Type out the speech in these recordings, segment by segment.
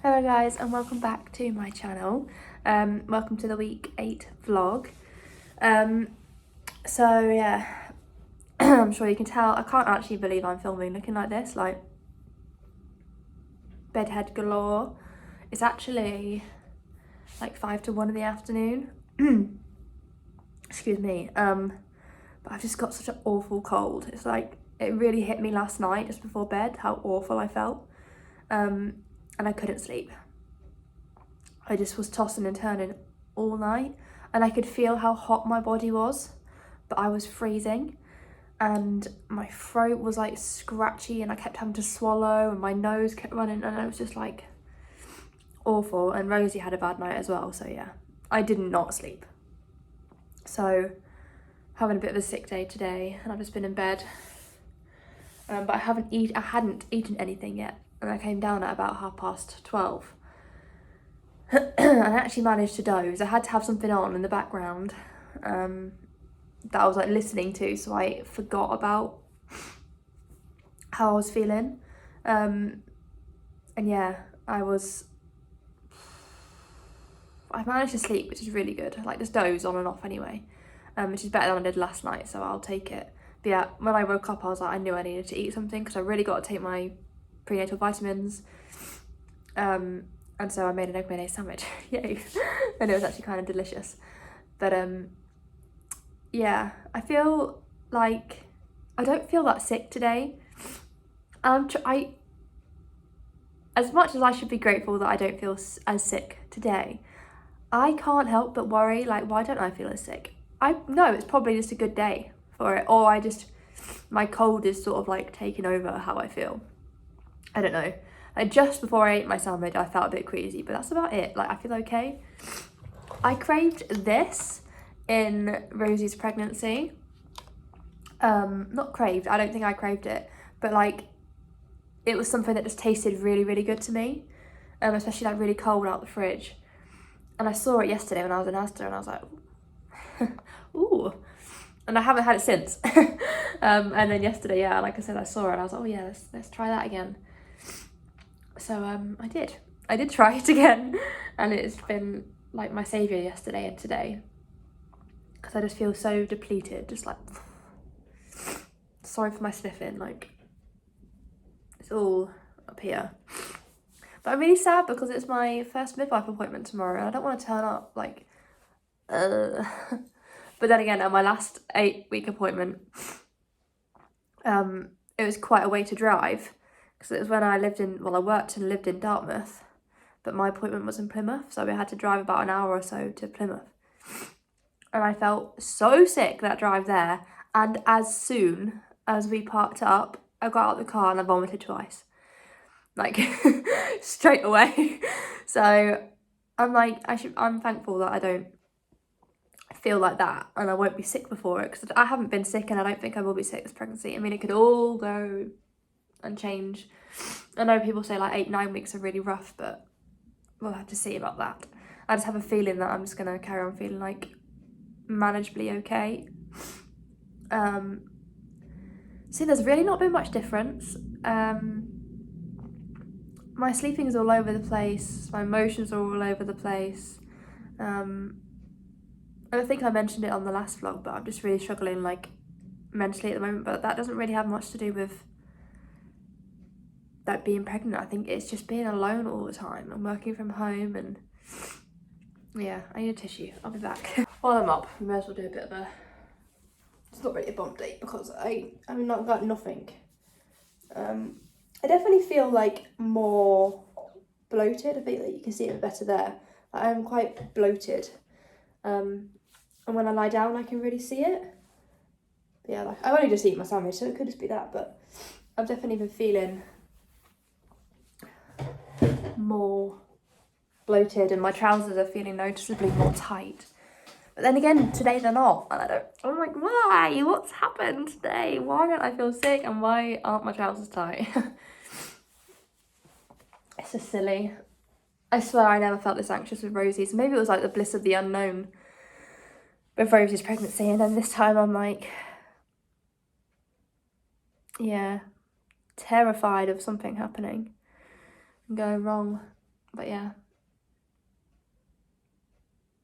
Hello guys and welcome back to my channel. Welcome to the week 8 vlog. So yeah, I'm sure you can tell I can't actually believe I'm filming looking like this, like bedhead galore. It's actually like 5 to 1 in the afternoon. Excuse me. But I've just got such an awful cold. It's like it really hit me last night just before bed how awful I felt. And I couldn't sleep. I just was tossing and turning all night and I could feel how hot my body was, but I was freezing and my throat was like scratchy and I kept having to swallow and my nose kept running and it was just like awful. And Rosie had a bad night as well, so yeah, I did not sleep. So having a bit of a sick day today and I've just been in bed, but I hadn't eaten anything yet and I came down at about 12:30. And I actually managed to doze. I had to have something on in the background that I was like listening to, so I forgot about how I was feeling. And yeah, I managed to sleep, which is really good. I like just doze on and off anyway, which is better than I did last night, so I'll take it. But yeah, when I woke up I was like, I knew I needed to eat something because I really got to take my prenatal vitamins. And so I made an egg mayonnaise sandwich. Yay. And it was actually kind of delicious. But yeah, I feel like I don't feel that sick today. As much as I should be grateful that I don't feel as sick today, I can't help but worry, like, why don't I feel as sick? I know it's probably just a good day for it, or my cold is sort of like taking over how I feel. I don't know. Just before I ate my sandwich, I felt a bit queasy, but that's about it. Like, I feel okay. I craved this in Rosie's pregnancy. Not craved, I don't think I craved it, but like, it was something that just tasted really, really good to me, especially like really cold out the fridge. And I saw it yesterday when I was in Asda and I was like, ooh. And I haven't had it since. And then yesterday, yeah, like I said, I saw it and I was like, oh yeah, let's try that again. So I did try it again, and it's been like my saviour yesterday and today, because I just feel so depleted, just like, sorry for my sniffing, like it's all up here. But I'm really sad because it's my first midwife appointment tomorrow and I don't want to turn up like but then again, at my last 8-week appointment, it was quite a way to drive, because it was when I worked and lived in Dartmouth, but my appointment was in Plymouth, so we had to drive about an hour or so to Plymouth. And I felt so sick that drive there, and as soon as we parked up, I got out of the car and I vomited twice. Like, straight away. So I'm like, I'm thankful that I don't feel like that and I won't be sick before it, because I haven't been sick and I don't think I will be sick this pregnancy. I mean, it could all go and change. I know people say like 8-9 weeks are really rough, but we'll have to see about that. I just have a feeling that I'm just gonna carry on feeling like manageably okay. See, there's really not been much difference. My sleeping is all over the place, my emotions are all over the place. I think I mentioned it on the last vlog, but I'm just really struggling like mentally at the moment, but that doesn't really have much to do with like being pregnant. I think it's just being alone all the time and working from home, and yeah, I need a tissue. I'll be back. While I'm up, we may as well do a bit of it's not really a bump date because I've not got nothing. I definitely feel like more bloated. I think that you can see it better there. I'm quite bloated. And when I lie down I can really see it. But yeah, like, I've only just eaten my sandwich, so it could just be that, but I've definitely been feeling more bloated and my trousers are feeling noticeably more tight. But then again, today they're not, and I'm like, why? What's happened today? Why don't I feel sick and why aren't my trousers tight? It's just silly. I swear I never felt this anxious with Rosie's. Maybe it was like the bliss of the unknown with Rosie's pregnancy, and then this time I'm like, yeah, terrified of something happening and going wrong. But yeah,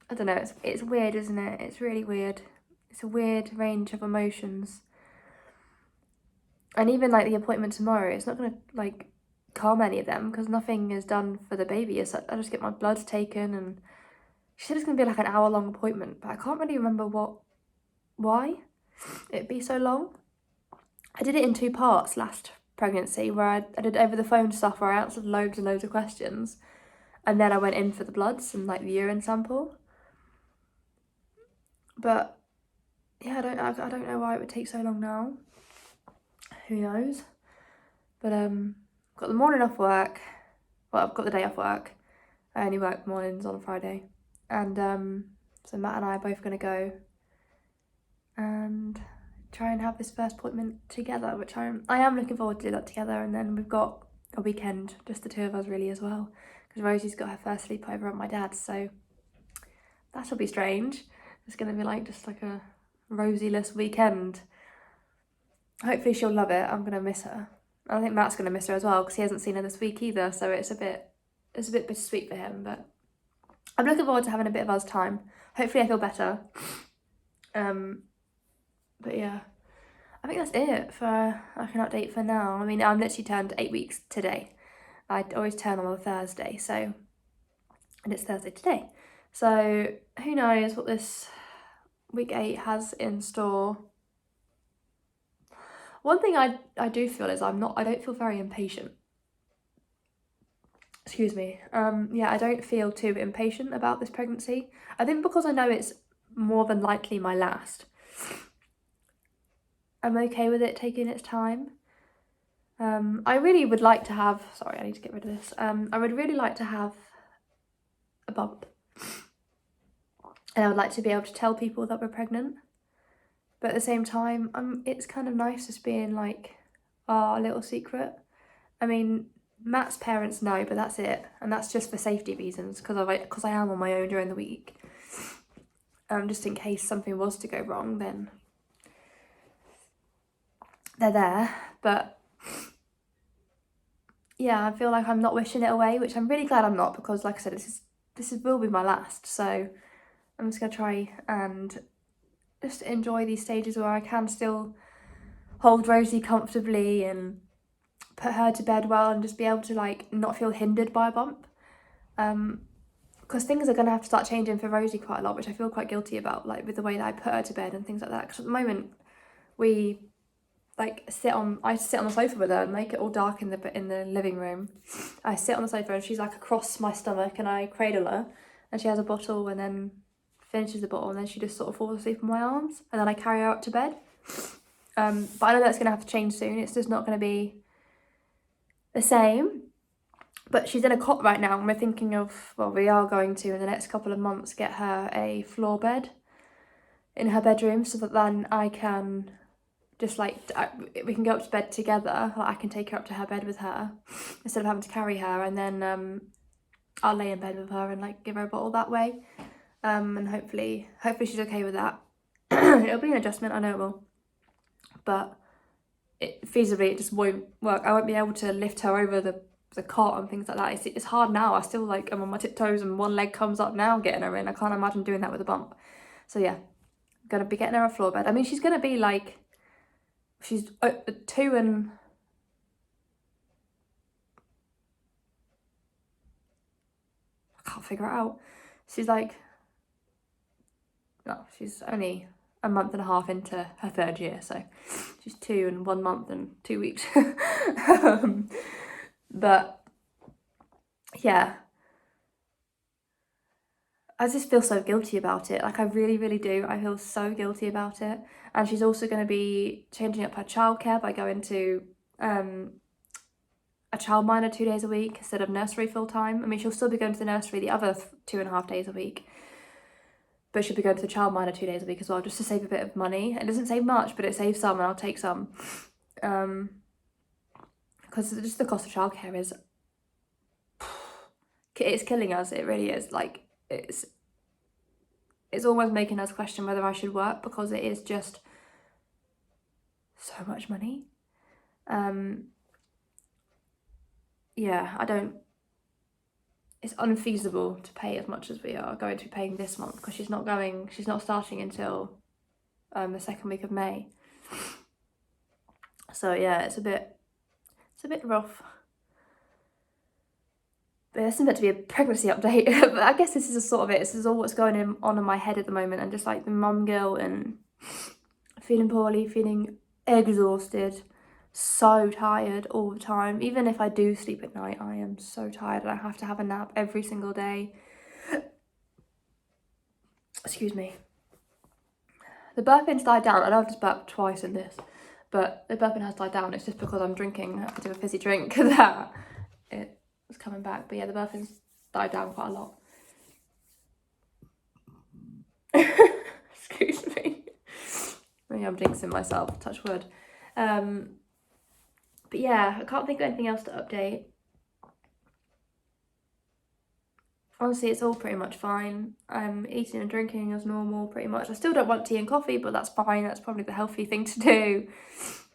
I don't know, it's weird, isn't it? It's really weird. It's a weird range of emotions. And even like the appointment tomorrow, it's not gonna like calm any of them because nothing is done for the baby. I just get my blood taken, and she said it's gonna be like an hour-long appointment, but I can't really remember why it'd be so long. I did it in 2 parts last pregnancy, where I did over the phone stuff where I answered loads and loads of questions, and then I went in for the bloods and like the urine sample. But yeah, I don't know why it would take so long now. Who knows? But got the morning off work. Well, I've got the day off work. I only work mornings on a Friday, and so Matt and I are both gonna go and try and have this first appointment together, which I am looking forward to do that together. And then we've got a weekend, just the 2 of us really as well, because Rosie's got her first sleepover at my dad's, so that'll be strange. It's gonna be like just like a Rosie-less weekend. Hopefully she'll love it. I'm gonna miss her. I think Matt's gonna miss her as well because he hasn't seen her this week either, so it's a bit bittersweet for him. But I'm looking forward to having a bit of us time. Hopefully I feel better. But yeah, I think that's it for like an update for now. I mean, I'm literally turned 8 weeks today. I always turn on a Thursday, and it's Thursday today. So who knows what this week 8 has in store. One thing I do feel is I don't feel very impatient. Excuse me. Yeah, I don't feel too impatient about this pregnancy. I think because I know it's more than likely my last, I'm okay with it taking its time. I really would like to have, sorry, I need to get rid of this. I would really like to have a bump. And I would like to be able to tell people that we're pregnant. But at the same time, it's kind of nice just being like our little secret. I mean, Matt's parents know, but that's it. And that's just for safety reasons, because I am on my own during the week. Just in case something was to go wrong, then they're there. But yeah, I feel like I'm not wishing it away, which I'm really glad I'm not, because like I said, this will be my last. So I'm just gonna try and just enjoy these stages where I can still hold Rosie comfortably and put her to bed well, and just be able to like not feel hindered by a bump. Because things are going to have to start changing for Rosie quite a lot, which I feel quite guilty about, like with the way that I put her to bed and things like that. Because at the moment, we like I sit on the sofa with her and make it all dark in the living room. I sit on the sofa and she's like across my stomach, and I cradle her, and she has a bottle and then finishes the bottle, and then she just sort of falls asleep in my arms, and then I carry her up to bed. But I know that's going to have to change soon. It's just not going to be the same. But she's in a cot right now, and we're thinking of, well, we are going to, in the next couple of months, get her a floor bed in her bedroom, so that then I can just like, we can go up to bed together. Like I can take her up to her bed with her instead of having to carry her, and then I'll lay in bed with her and like give her a bottle that way. And hopefully she's okay with that. It'll be an adjustment, I know it will, but feasibly it just won't work. I won't be able to lift her over the cot and things like that. It's hard now. I still like I'm on my tiptoes and one leg comes up now getting her in. I can't imagine doing that with a bump. So yeah, I'm gonna be getting her a floor bed. I mean, she's gonna be like, she's 2 and I can't figure it out. She's like, no, she's only a month and a half into her 3rd year, so she's 2 and 1 month and 2 weeks. But yeah, I just feel so guilty about it. Like I really, really do. I feel so guilty about it. And she's also going to be changing up her childcare by going to a childminder 2 days a week instead of nursery full time. I mean, she'll still be going to the nursery the other 2.5 days a week, but she'll be going to the childminder 2 days a week as well, just to save a bit of money. It doesn't save much, but it saves some, and I'll take some. Because just the cost of childcare it's killing us. It really is. Like it's almost making us question whether I should work, because it is just so much money. Yeah, it's unfeasible to pay as much as we are going to be paying this month, because she's not starting until the second week of May. So yeah, it's a bit rough. But this is meant to be a pregnancy update, but I guess this is a sort of it. This is all what's going on in my head at the moment, and just like the mum guilt and feeling poorly, feeling exhausted, so tired all the time. Even if I do sleep at night, I am so tired and I have to have a nap every single day. Excuse me. The burping's died down. I know I've just burped twice in this, but the burping has died down. It's just because I'm drinking a bit of a fizzy drink that it was coming back. But yeah, the burping's died down quite a lot. Excuse me. Maybe I'm jinxing myself, touch wood. But yeah, I can't think of anything else to update. Honestly, it's all pretty much fine. I'm eating and drinking as normal, pretty much. I still don't want tea and coffee, but that's fine. That's probably the healthy thing to do.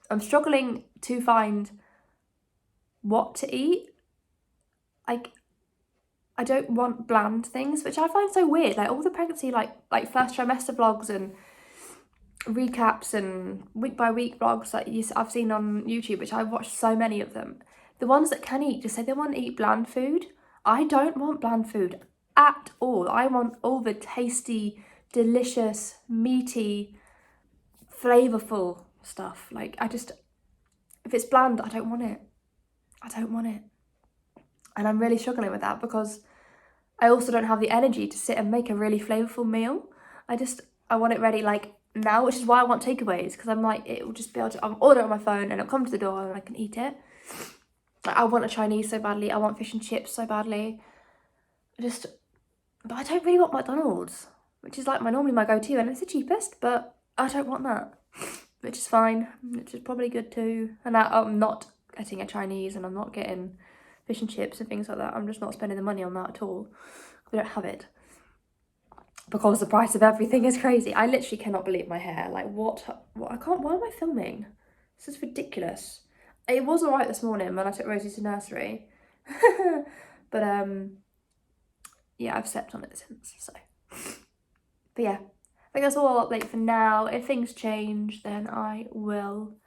I'm struggling to find what to eat. Like, I don't want bland things, which I find so weird. Like, all the pregnancy, like first trimester vlogs and recaps and week by week vlogs that I've seen on YouTube, which I've watched so many of them. The ones that can eat just say they want to eat bland food. I don't want bland food at all. I want all the tasty, delicious, meaty, flavourful stuff. Like, if it's bland, I don't want it. And I'm really struggling with that because I also don't have the energy to sit and make a really flavourful meal. I want it ready like now, which is why I want takeaways, because I'm like, it will just be able to, I'll order it on my phone and it'll come to the door and I can eat it. I want a Chinese so badly. I want fish and chips so badly. But I don't really want McDonald's, which is like normally my go-to, and it's the cheapest, but I don't want that, which is fine, which is probably good too. And I'm not getting a Chinese and I'm not getting fish and chips and things like that. I'm just not spending the money on that at all. We don't have it. Because the price of everything is crazy. I literally cannot believe my hair. Like, what why am I filming? This is ridiculous. It was alright this morning when I took Rosie to nursery. But, yeah, I've slept on it since, so. But yeah, I think that's all I'll update for now. If things change, then I will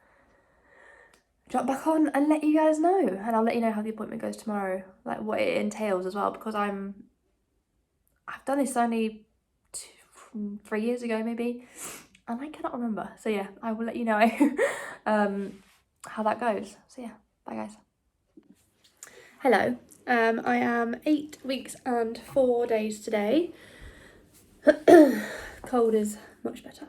jump back on and let you guys know. And I'll let you know how the appointment goes tomorrow. Like, what it entails as well, because I've done this only 3 years ago, maybe. And I cannot remember. So yeah, I will let you know how that goes. So yeah, bye guys. Hello, I am 8 weeks and 4 days today. Cold is much better.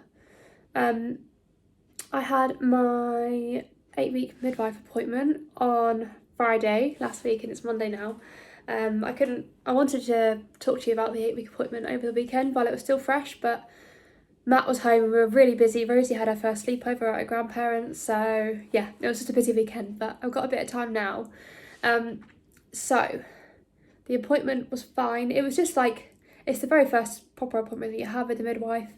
I had my 8-week midwife appointment on Friday last week, and it's Monday now. I wanted to talk to you about the 8-week appointment over the weekend while it was still fresh, but Matt was home, we were really busy. Rosie had her first sleepover at her grandparents', so yeah, it was just a busy weekend, but I've got a bit of time now. So the appointment was fine. It was just like, it's the very first proper appointment that you have with the midwife.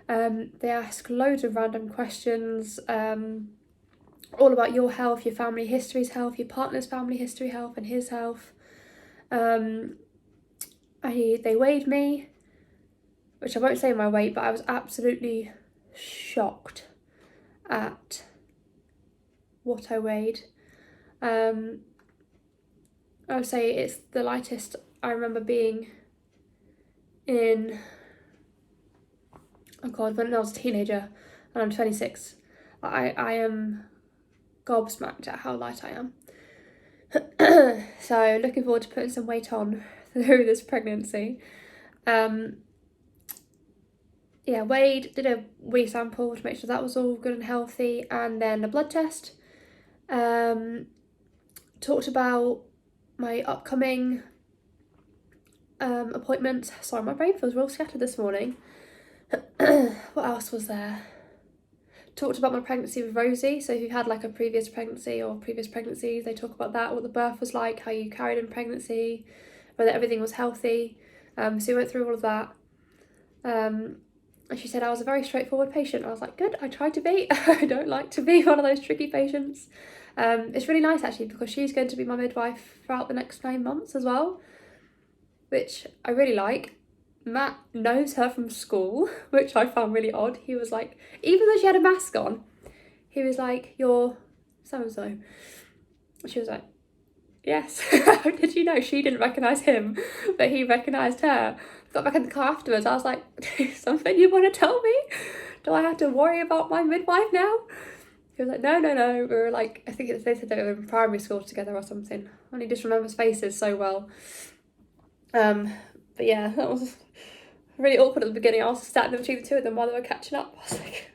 They ask loads of random questions, all about your health, your family history's health, your partner's family history health and his health. They weighed me, which I won't say my weight, but I was absolutely shocked at what I weighed. I would say it's the lightest I remember being in, oh god, when I was a teenager, and I'm 26. I am gobsmacked at how light I am. So looking forward to putting some weight on through this pregnancy. Yeah, weighed, did a wee sample to make sure that was all good and healthy, and then a blood test. Talked about my upcoming appointments. Sorry, my brain feels real scattered this morning. What else was there? Talked about my pregnancy with Rosie. So if you've had like a previous pregnancy or previous pregnancies, they talk about that, what the birth was like, how you carried in pregnancy, whether everything was healthy. So we went through all of that. And she said I was a very straightforward patient. I was like, good, I tried to be. I don't like to be one of those tricky patients. It's really nice actually, because she's going to be my midwife throughout the next 9 months as well. which I really like. Matt knows her from school, which I found really odd. He was like, even though she had a mask on, he was like, "You're so-and-so." She was like, "Yes." How did you know? She didn't recognise him, but he recognised her. Got back in the car afterwards. I was like, "Something you want to tell me? Do I have to worry about my midwife now?" He was like, "No, no, no." We were like, I think they said they were in primary school together or something. And he just remembers faces so well. But yeah, that was really awkward at the beginning. I was sat in between the two of them while they were catching up. I was like,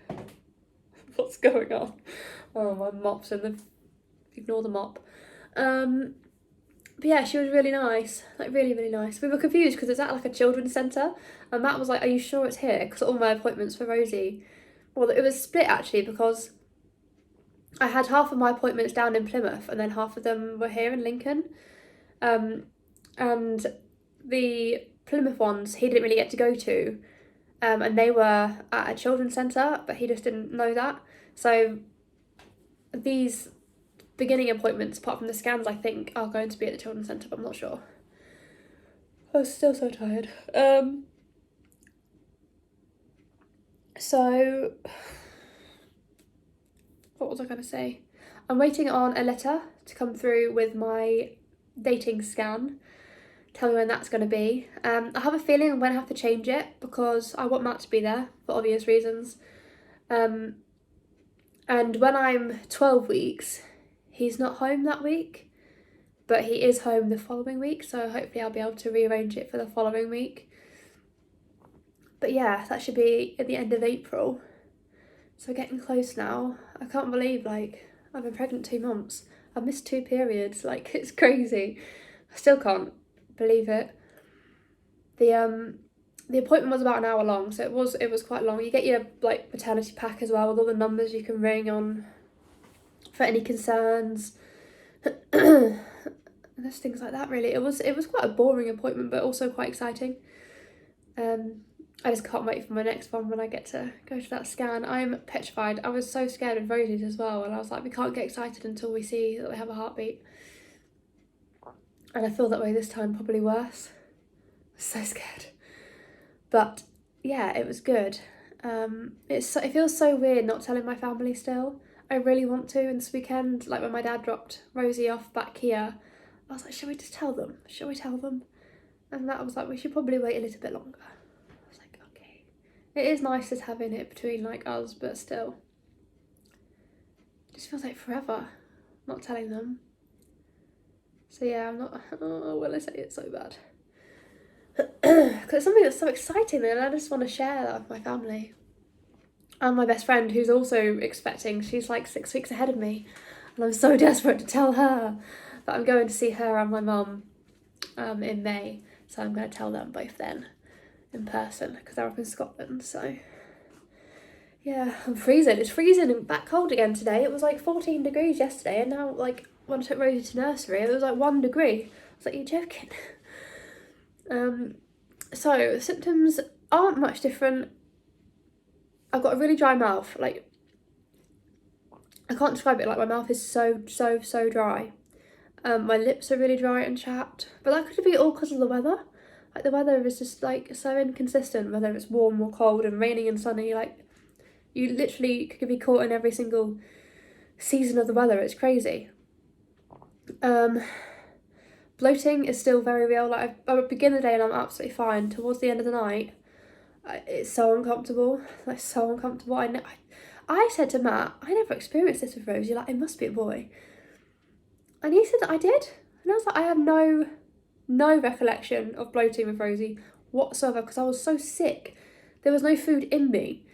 what's going on? Oh, my mop's in the... Ignore the mop. But yeah, she was really nice. Like, really, really nice. We were confused because it's at, like, a children's centre. And Matt was like, "Are you sure it's here?" Because all my appointments for Rosie... Well, it was split, actually, because I had half of my appointments down in Plymouth and then half of them were here in Lincoln. And the Plymouth ones he didn't really get to go to, and they were at a children's centre, but he just didn't know that. So these beginning appointments, apart from the scans, I think are going to be at the children's centre, but I'm not sure. I was still so tired. So what was I going to say? I'm waiting on a letter to come through with my dating scan. Tell me when that's going to be. I have a feeling I'm going to have to change it because I want Matt to be there for obvious reasons. And when I'm 12 weeks, he's not home that week, but he is home the following week, so hopefully I'll be able to rearrange it for the following week. But yeah, that should be at the end of April. So we're getting close now. I can't believe, like, I've been pregnant 2 months. I've missed 2 periods. Like, it's crazy. I still can't believe it. The appointment was about an hour long, so it was quite long. You get your, like, maternity pack as well with all the numbers you can ring on for any concerns. There's things like that, really. It was quite a boring appointment, but also quite exciting. I just can't wait for my next one when I get to go to that scan. I'm petrified. I was so scared of Rosie's as well, and I was like, we can't get excited until we see that we have a heartbeat. And I feel that way this time, probably worse. I'm so scared. But yeah, it was good. It feels so weird not telling my family still. I really want to. And this weekend, like when my dad dropped Rosie off back here, I was like, should we just tell them? Shall we tell them? And Matt was like, we should probably wait a little bit longer. I was like, okay. It is nice just having it between, like, us, but still. It just feels like forever not telling them. So yeah, I'm not... Oh, will I say it so bad? Because it's something that's so exciting and I just want to share that with my family. And my best friend, who's also expecting, she's like 6 weeks ahead of me. And I'm so desperate to tell her that I'm going to see her and my mum in May. So I'm going to tell them both then in person because they're up in Scotland. So yeah, I'm freezing. It's freezing and back cold again today. It was like 14 degrees yesterday, and now, like, when I took Rosie to nursery, it was like 1 degree. I was like, you're joking. So the symptoms aren't much different. I've got a really dry mouth. Like, I can't describe it. Like, my mouth is so dry. My lips are really dry and chapped, but that could be all because of the weather. Like, the weather is just, like, so inconsistent, whether it's warm or cold and raining and sunny. Like, you literally could be caught in every single season of the weather. It's crazy. Bloating is still very real. Like, I begin the day and I'm absolutely fine. Towards the end of the night, it's so uncomfortable. Like, so uncomfortable. I said to Matt, I never experienced this with Rosie. Like, it must be a boy. And he said that I did. And I was like, I have no recollection of bloating with Rosie whatsoever because I was so sick. There was no food in me.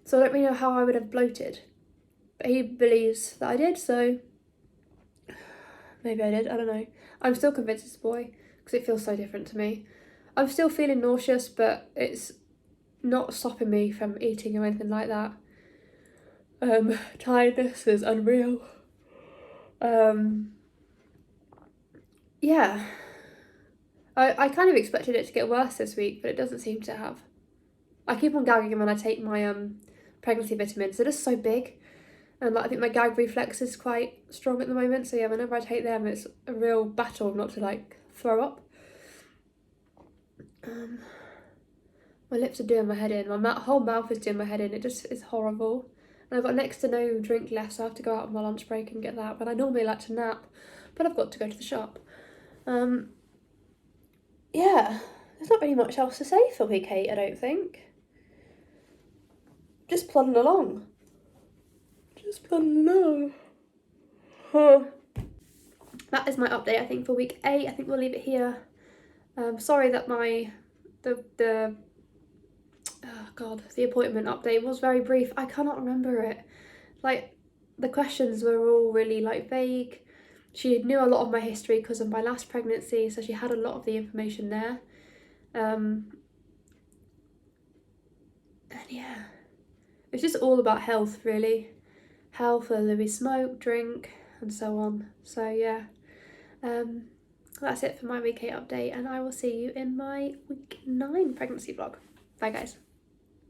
So I don't really know how I would have bloated. But he believes that I did, so maybe I did, I don't know. I'm still convinced it's a boy because it feels so different to me. I'm still feeling nauseous, but it's not stopping me from eating or anything like that. Tiredness is unreal. Yeah. I kind of expected it to get worse this week, but it doesn't seem to have. I keep on gagging when I take my pregnancy vitamins. They're just so big. And like, I think my gag reflex is quite strong at the moment. So yeah, whenever I take them, it's a real battle not to, like, throw up. My lips are doing my head in. My whole mouth is doing my head in. It just is horrible. And I've got next to no drink left, so I have to go out on my lunch break and get that. But I normally like to nap, but I've got to go to the shop. Yeah, there's not really much else to say for week 8, I don't think. Just plodding along. Just plodding along. Huh. That is my update, I think, for week 8. I think we'll leave it here. Sorry that the appointment update was very brief. I cannot remember it. Like, the questions were all really like vague. She knew a lot of my history because of my last pregnancy, so she had a lot of the information there. And yeah, it's just all about health, really. Health, whether we smoke, drink, and so on. So yeah, that's it for my week 8 update, and I will see you in my week 9 pregnancy vlog. Bye guys.